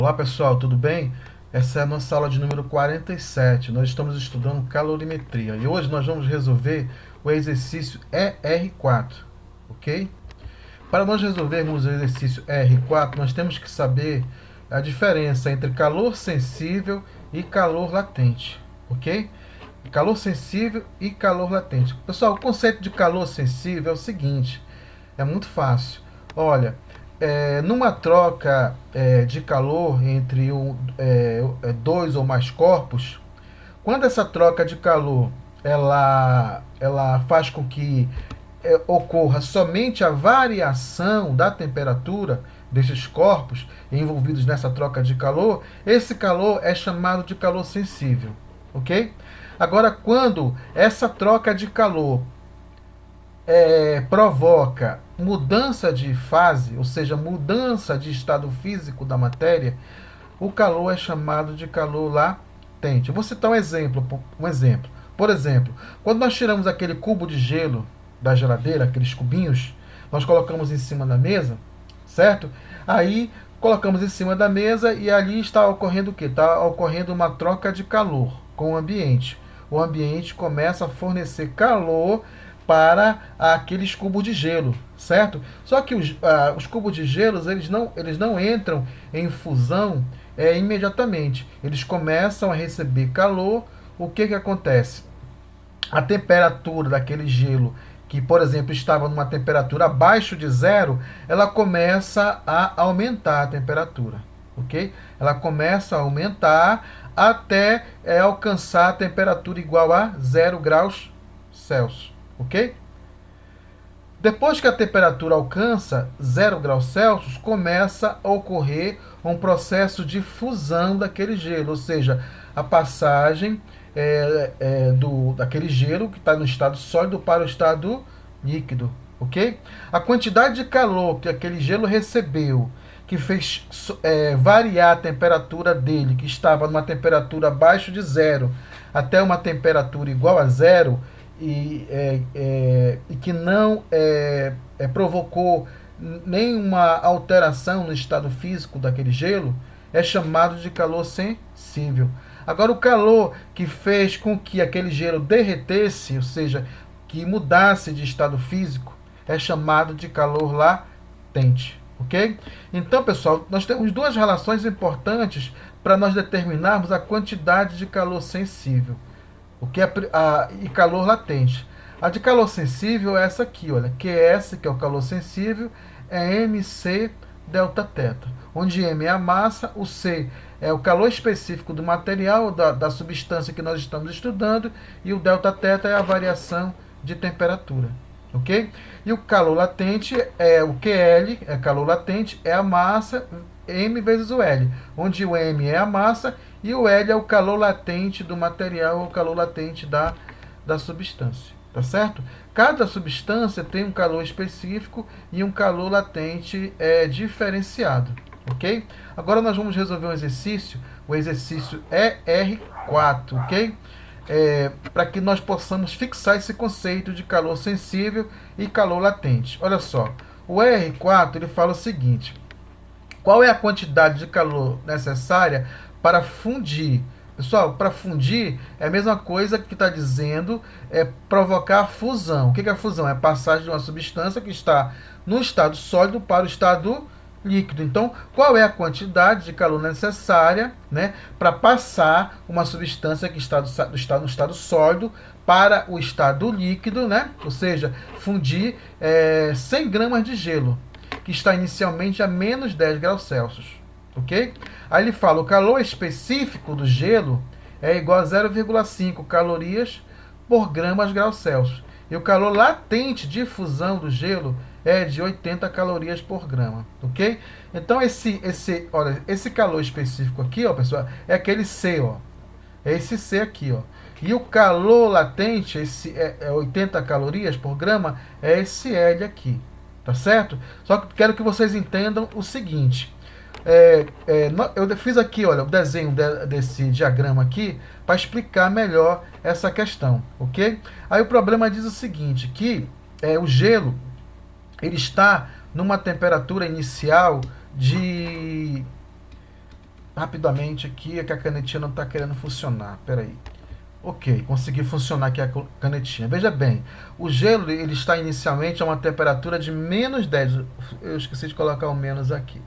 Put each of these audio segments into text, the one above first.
Olá pessoal, tudo bem? Essa é a nossa aula de número 47. Nós estamos estudando calorimetria e hoje nós vamos resolver o exercício ER4, ok? Para nós resolvermos o exercício ER4, nós temos que saber a diferença entre calor sensível e calor latente, ok? Calor sensível e calor latente. Pessoal, o conceito de calor sensível é o seguinte, é muito fácil. Olha, numa troca de calor entre dois ou mais corpos, quando essa troca de calor ela faz com que ocorra somente a variação da temperatura desses corpos envolvidos nessa troca de calor, esse calor é chamado de calor sensível, ok? Agora, quando essa troca de calor provoca mudança de fase, ou seja, mudança de estado físico da matéria, o calor é chamado de calor latente. Eu vou citar um exemplo, Por exemplo, quando nós tiramos aquele cubo de gelo da geladeira, aqueles cubinhos, nós colocamos em cima da mesa, certo? Aí colocamos em cima da mesa e ali está ocorrendo o quê? Está ocorrendo uma troca de calor com o ambiente. O ambiente começa a fornecer calor para aqueles cubos de gelo, certo? Só que os cubos de gelo eles não entram em fusão imediatamente. Eles começam a receber calor. O que, que acontece? A temperatura daquele gelo, que por exemplo estava numa temperatura abaixo de zero, ela começa a aumentar a temperatura, ok? Ela começa a aumentar até alcançar a temperatura igual a 0 graus Celsius, ok? Depois que a temperatura alcança 0 graus Celsius, começa a ocorrer um processo de fusão daquele gelo, ou seja, a passagem daquele gelo que está no estado sólido para o estado líquido, ok? A quantidade de calor que aquele gelo recebeu, que fez variar a temperatura dele, que estava numa temperatura abaixo de zero, até uma temperatura igual a zero, e que não provocou nenhuma alteração no estado físico daquele gelo, é chamado de calor sensível. Agora, o calor que fez com que aquele gelo derretesse, ou seja, que mudasse de estado físico, é chamado de calor latente. Ok? Então, pessoal, nós temos duas relações importantes para nós determinarmos a quantidade de calor sensível, o que é e calor latente. A de calor sensível é essa aqui, olha, QS, que é o calor sensível, é MC delta teta, onde M é a massa, o C é o calor específico do material, da substância que nós estamos estudando, e o delta teta é a variação de temperatura, ok? E o calor latente é o QL, é calor latente, é a massa M vezes o L, onde o M é a massa e o L é o calor latente do material, o calor latente da substância, tá certo? Cada substância tem um calor específico e um calor latente diferenciado, ok? Agora nós vamos resolver um exercício, o exercício ER4, ok? Para que nós possamos fixar esse conceito de calor sensível e calor latente. Olha só, o ER4 ele fala o seguinte: qual é a quantidade de calor necessária para fundir? Pessoal, para fundir é a mesma coisa que está dizendo provocar fusão. O que é a fusão? É a passagem de uma substância que está no estado sólido para o estado líquido. Então, qual é a quantidade de calor necessária, né, para passar uma substância que está no estado sólido para o estado líquido, né? Ou seja, fundir 100 gramas de gelo, que está inicialmente a menos 10 graus Celsius, ok? Aí ele fala, o calor específico do gelo é igual a 0,5 calorias por gramas graus Celsius. E o calor latente de fusão do gelo é de 80 calorias por grama, ok? Então olha, esse calor específico aqui, ó, pessoal, é aquele C, ó. É esse C aqui, ó. E o calor latente, esse 80 calorias por grama, é esse L aqui, tá certo? Só que quero que vocês entendam o seguinte. Eu fiz aqui, olha, o desenho desse diagrama aqui para explicar melhor essa questão, ok? Aí o problema diz o seguinte, que o gelo ele está numa temperatura inicial de rapidamente aqui, é que a canetinha não está querendo funcionar. Espera aí. Ok, consegui funcionar aqui a canetinha. Veja bem, o gelo ele está inicialmente a uma temperatura de menos 10. Eu esqueci de colocar o menos aqui.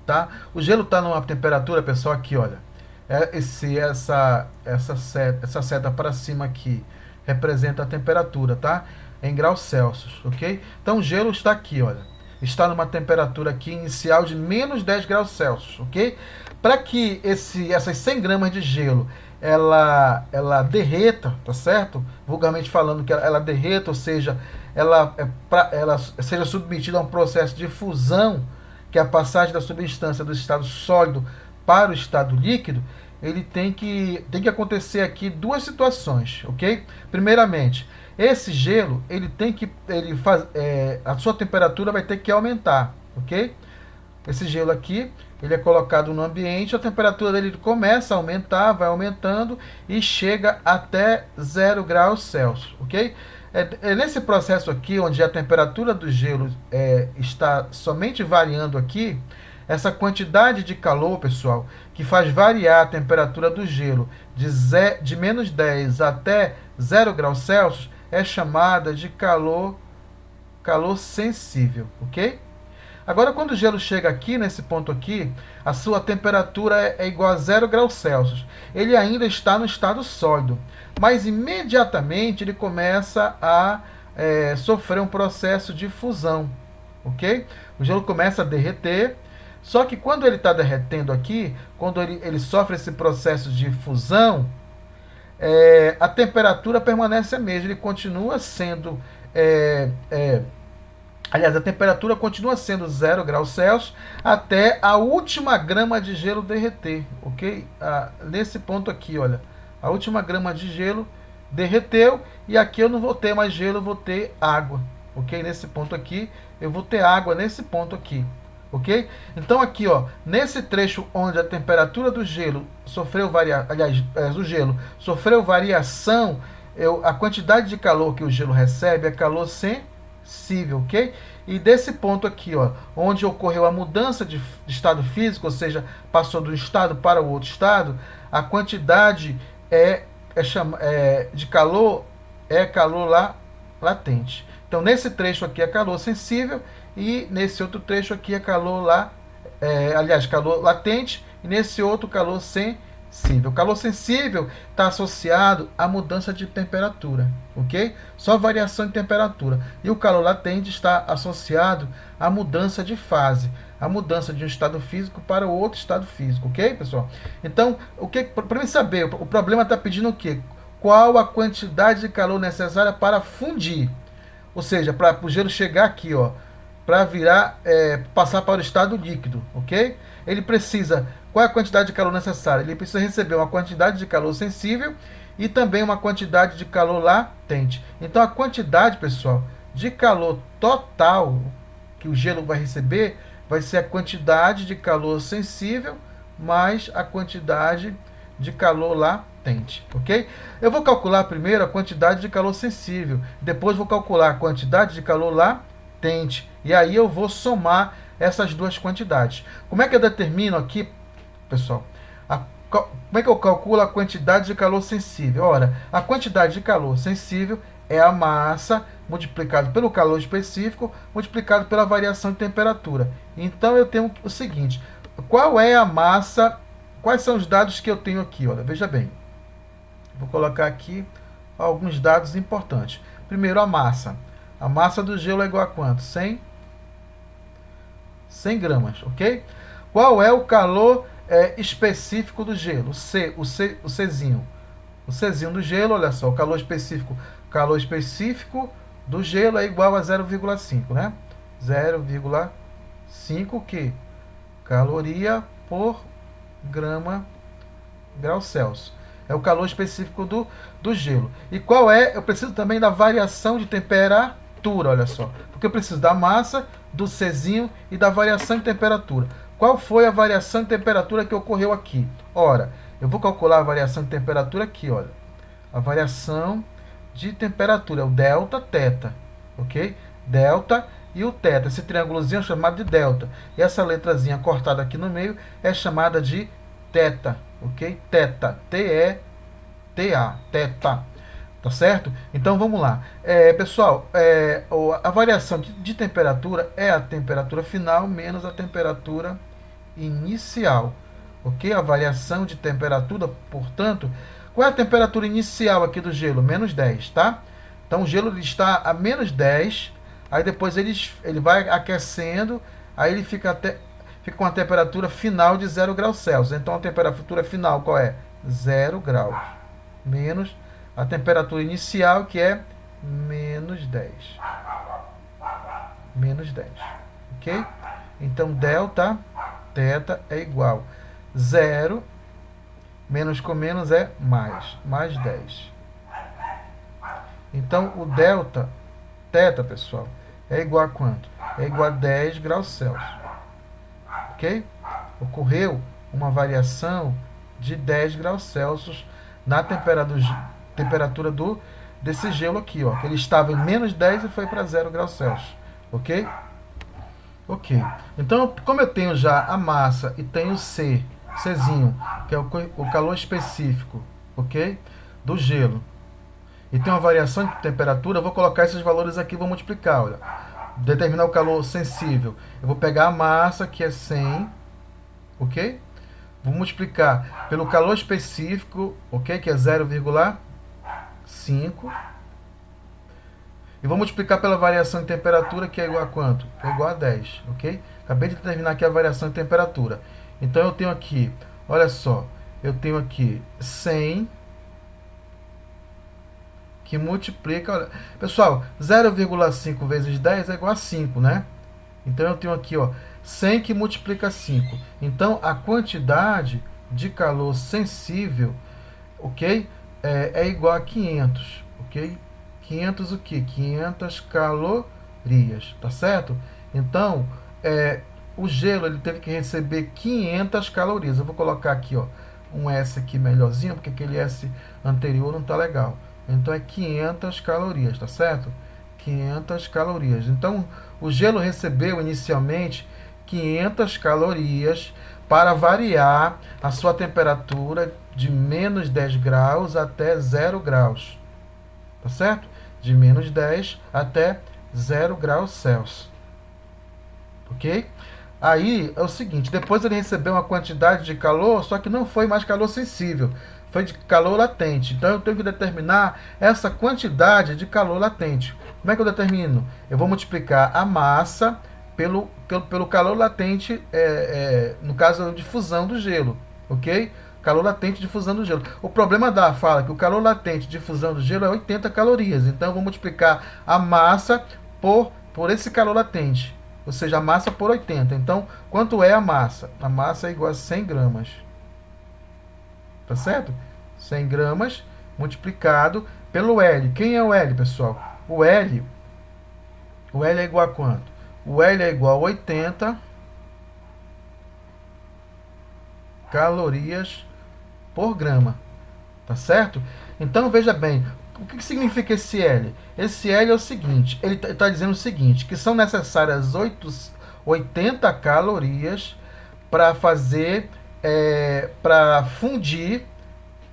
Tá? O gelo está numa temperatura, pessoal, aqui, olha. Essa seta para cima aqui representa a temperatura, tá? Em graus Celsius, ok? Então o gelo está aqui, olha. Está numa temperatura aqui inicial de menos 10 graus Celsius, ok? Para que essas 100 gramas de gelo ela derreta, tá certo? Vulgarmente falando que ela derreta, ou seja, ela seja submetida a um processo de fusão, que é a passagem da substância do estado sólido para o estado líquido, ele tem que acontecer aqui duas situações, ok? Primeiramente, esse gelo a sua temperatura vai ter que aumentar, ok? Esse gelo aqui ele é colocado no ambiente, a temperatura dele começa a aumentar, vai aumentando e chega até 0 graus Celsius, ok? É nesse processo aqui, onde a temperatura do gelo está somente variando aqui, essa quantidade de calor, pessoal, que faz variar a temperatura do gelo de menos 10 até 0 graus Celsius, é chamada de calor sensível, ok? Agora, quando o gelo chega aqui, nesse ponto aqui, a sua temperatura é igual a 0 graus Celsius. Ele ainda está no estado sólido, mas imediatamente ele começa a sofrer um processo de fusão, ok? O gelo começa a derreter, só que quando ele está derretendo aqui, quando ele sofre esse processo de fusão, a temperatura permanece a mesma, ele continua sendo... Aliás, a temperatura continua sendo 0 graus Celsius até a última grama de gelo derreter, ok? Nesse ponto aqui, olha, a última grama de gelo derreteu e aqui eu não vou ter mais gelo, eu vou ter água, ok? Nesse ponto aqui, eu vou ter água nesse ponto aqui, ok? Então aqui, ó, nesse trecho onde a temperatura do gelo sofreu o gelo sofreu variação, a quantidade de calor que o gelo recebe é calor sensível, ok? E desse ponto aqui, ó, onde ocorreu a mudança de estado físico, ou seja, passou de um estado para o outro estado, a quantidade de calor é calor latente. Então, nesse trecho aqui é calor sensível e nesse outro trecho aqui é calor calor latente e nesse outro calor sensível. O calor sensível está associado à mudança de temperatura, ok? Só variação de temperatura. E o calor latente está associado à mudança de fase, a mudança de um estado físico para o outro estado físico, ok, pessoal? Então, para mim saber, o problema está pedindo o quê? Qual a quantidade de calor necessária para fundir? Ou seja, para o gelo chegar aqui, ó, para passar para o estado líquido, ok? Ele precisa... Qual é a quantidade de calor necessária? Ele precisa receber uma quantidade de calor sensível e também uma quantidade de calor latente. Então, a quantidade, pessoal, de calor total que o gelo vai receber vai ser a quantidade de calor sensível mais a quantidade de calor latente, ok? Eu vou calcular primeiro a quantidade de calor sensível, depois vou calcular a quantidade de calor latente, e aí eu vou somar essas duas quantidades. Como é que eu determino aqui, pessoal? Como é que eu calculo a quantidade de calor sensível? Ora, a quantidade de calor sensível é a massa multiplicado pelo calor específico multiplicado pela variação de temperatura. Então eu tenho o seguinte: qual é a massa? Quais são os dados que eu tenho aqui? Olha, veja bem. Vou colocar aqui alguns dados importantes. Primeiro, a massa. A massa do gelo é igual a quanto? 100 gramas, ok? Qual é o calor específico do gelo? O Czinho. O Czinho do gelo, olha só, o calor específico do gelo é igual a 0,5, né? 0,5 que? Caloria por grau Celsius. É o calor específico do gelo. E qual é? Eu preciso também da variação de temperatura, olha só. Porque eu preciso da massa, do Czinho e da variação de temperatura. Qual foi a variação de temperatura que ocorreu aqui? Ora, eu vou calcular a variação de temperatura aqui, olha. A variação de temperatura é o delta θ, ok? Delta e o θ, esse triângulozinho é chamado de delta. E essa letrazinha cortada aqui no meio é chamada de teta, ok? Teta, T-E-T-A, teta, tá certo? Então vamos lá. Pessoal, a variação de temperatura é a temperatura final menos a temperatura inicial, ok? A variação de temperatura, portanto, qual é a temperatura inicial aqui do gelo? Menos 10, tá? Então o gelo está a menos 10, aí depois ele vai aquecendo, aí ele fica com a temperatura final de 0 graus Celsius. Então a temperatura final qual é? 0 graus. Menos a temperatura inicial, que é menos 10. Menos 10. Ok? Então delta, teta é igual 0, menos com menos é mais 10. Então o delta, teta, pessoal, é igual a quanto? É igual a 10 graus Celsius. Ok? Ocorreu uma variação de 10 graus Celsius na temperatura desse gelo aqui, ó, que ele estava em menos 10 e foi para 0 graus Celsius. Ok? Ok. Então, como eu tenho já a massa e tenho o Czinho, que é o calor específico, ok? Do gelo, e tem uma variação de temperatura, eu vou colocar esses valores aqui e vou multiplicar, olha. Determinar o calor sensível. Eu vou pegar a massa, que é 100, ok? Vou multiplicar pelo calor específico, ok? Que é 0,5. E vou multiplicar pela variação de temperatura, que é igual a quanto? É igual a 10, ok? Acabei de determinar aqui a variação de temperatura. Então eu tenho aqui, olha só, eu tenho aqui 100 que multiplica, olha, pessoal, 0,5 vezes 10 é igual a 5, né? Então eu tenho aqui, ó, 100 que multiplica 5. Então a quantidade de calor sensível, ok? É igual a 500, ok? 500 o quê? 500 calorias, tá certo? Então, o gelo ele teve que receber 500 calorias. Eu vou colocar aqui, ó, um S aqui melhorzinho, porque aquele S anterior não tá legal. Então é 500 calorias, tá certo? 500 calorias. Então, o gelo recebeu inicialmente 500 calorias para variar a sua temperatura de menos 10 graus até 0 graus. Tá certo? De menos 10 até 0 graus Celsius. Ok? Aí é o seguinte, depois ele recebeu uma quantidade de calor, só que não foi mais calor sensível, foi de calor latente. Então eu tenho que determinar essa quantidade de calor latente. Como é que eu determino? Eu vou multiplicar a massa pelo calor latente, no caso de fusão do gelo, ok? Calor latente de fusão do gelo. O problema da fala é que o calor latente de fusão do gelo é 80 calorias. Então eu vou multiplicar a massa por esse calor latente, ou seja, a massa por 80. Então, quanto é a massa? A massa é igual a 100 gramas. Tá certo? 100 gramas multiplicado pelo L. Quem é o L, pessoal? O L é igual a quanto? O L é igual a 80 calorias por grama. Tá certo? Então, veja bem, o que significa esse L? Esse L é o seguinte, ele está dizendo o seguinte, que são necessárias 80 calorias para fazer, para fundir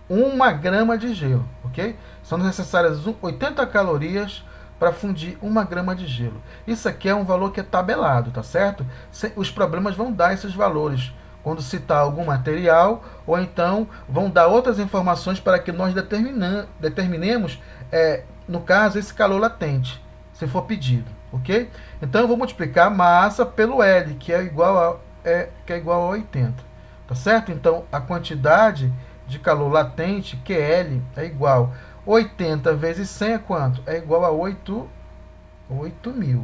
1 grama de gelo, ok? São necessárias 80 calorias para fundir 1 grama de gelo. Isso aqui é um valor que é tabelado, tá certo? Os problemas vão dar esses valores quando citar algum material, ou então vão dar outras informações para que nós determinemos, no caso, esse calor latente, se for pedido, ok? Então eu vou multiplicar a massa pelo L, que é igual a 80, tá certo? Então a quantidade de calor latente, QL, é igual a 80 vezes 100 é quanto? É igual a 8.000.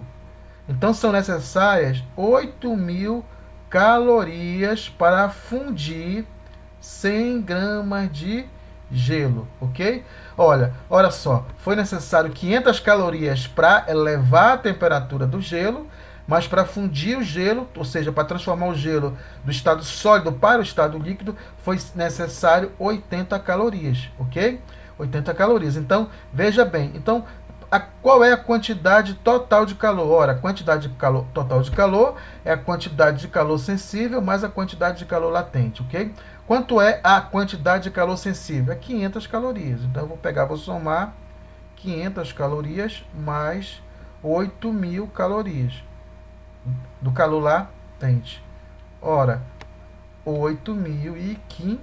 Então são necessárias 8.000 calorias para fundir 100 gramas de gelo, ok? Olha só, foi necessário 500 calorias para elevar a temperatura do gelo, mas para fundir o gelo, ou seja, para transformar o gelo do estado sólido para o estado líquido, foi necessário 80 calorias, ok? 80 calorias. Então, veja bem, então, qual é a quantidade total de calor? Ora, a quantidade de calor, total de calor é a quantidade de calor sensível mais a quantidade de calor latente, ok? Quanto é a quantidade de calor sensível? É 500 calorias. Então, eu vou pegar, vou somar 500 calorias mais 8.000 calorias do calor latente. Ora, 8.500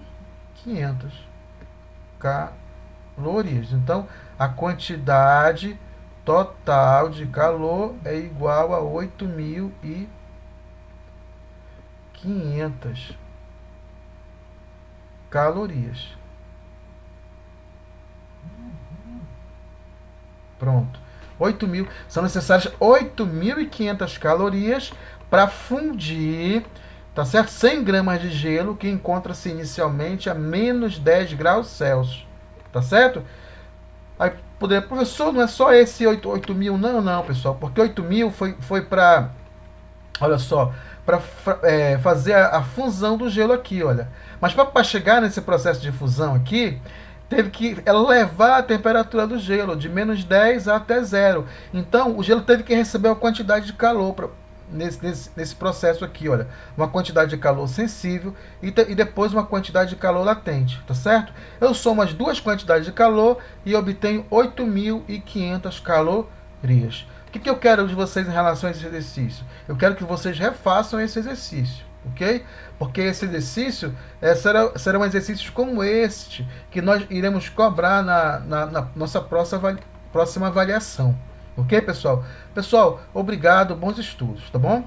calorias. Então, a quantidade total de calor é igual a 8.500 calorias. Pronto. 8.000, são necessárias 8.500 calorias para fundir, tá certo? 100 gramas de gelo que encontra-se inicialmente a menos 10 graus Celsius, tá certo? Aí poderia, professor, não é só esse 8.000, não, pessoal, porque 8.000 foi para, olha só, para fazer a fusão do gelo aqui, olha. Mas para chegar nesse processo de fusão aqui, teve que elevar a temperatura do gelo de menos 10 até zero. Então, o gelo teve que receber uma quantidade de calor nesse processo aqui, olha. Uma quantidade de calor sensível e depois uma quantidade de calor latente, tá certo? Eu somo as duas quantidades de calor e obtenho 8.500 calorias. O que eu quero de vocês em relação a esse exercício? Eu quero que vocês refaçam esse exercício, ok? Porque esse exercício serão exercícios como este que nós iremos cobrar na nossa próxima avaliação. Ok, pessoal? Pessoal, obrigado, bons estudos, tá bom?